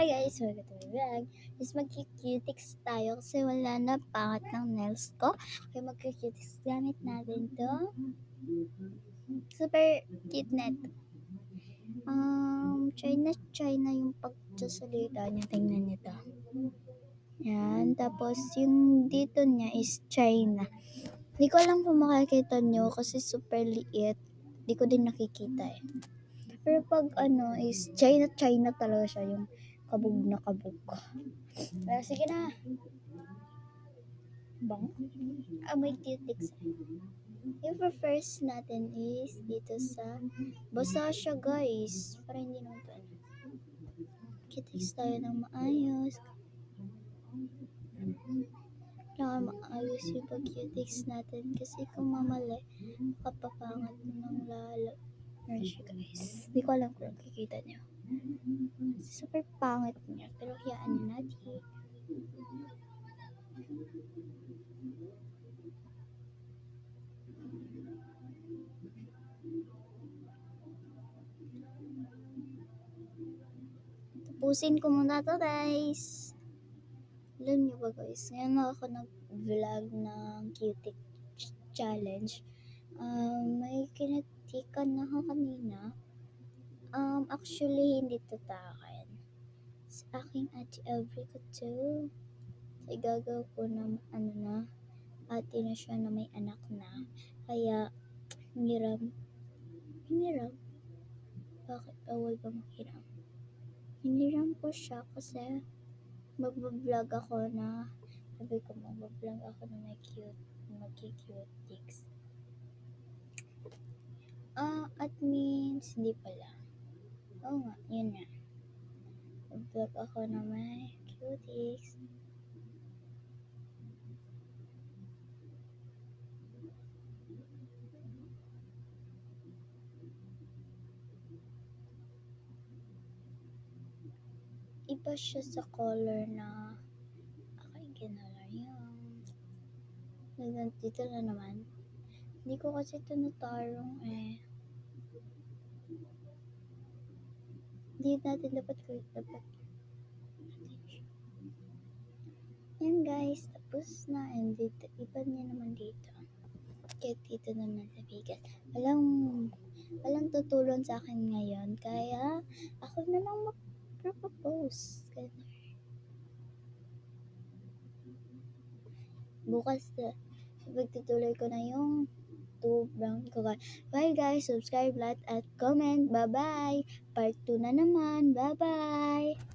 Hi guys, welcome to my vlog. Is magki-cutics tayo kasi wala na pangat ng nails ko. Kaya magki-cutics gamit natin to. Super cute net. China yung pagsasalita niya. Tingnan niyo to. Yan. Tapos yung dito niya is China. Hindi ko alam kung makikita niyo kasi super liit. Hindi ko din nakikita eh. Pero pag is China talaga siya, yung kabog na kabog. Pero sige na. Bang. May cutics. Yung first natin is dito sa basa siya guys. Para hindi naman to cutics tayo ng maayos. Kailangan maayos yung pag-cutics natin kasi kung mamali, kapapangat ng lalo. Meron siya guys. Hindi ko alam kung nakikita niyo. Super pangit niya. Pero hayaan na natin. Tapusin ko muna to guys. Alam niyo ba guys, ngayon ako nag-vlog ng cutic challenge. May kinatikan na ako kanina. Actually, hindi to takin. Sa aking ate Every ko to. Kasi gagaw ko na ate na siya na may anak na. Kaya, hiniram. Bakit bawal ba manghiram? Hiniram ko siya kasi mag-vlog ako na sabi ko mag-vlog ako na magki-cutics. Admins, hindi pala. Oo nga, yun nga. Mag-vlog ako na may cutics. Iba siya sa color na aking kinala yung dito na naman. Hindi ko kasi ito natarong eh. Hindi natin dapat yan guys, tapos na. And dito, iba niya naman dito. Kahit dito naman sa bigat. Walang tutulong sa akin ngayon. Kaya, ako na lang mag-propose. Bukas na, pagtutuloy ko na yung brown ko. Bye guys, subscribe, like, at comment. Bye-bye. Part 2 na naman. Bye-bye.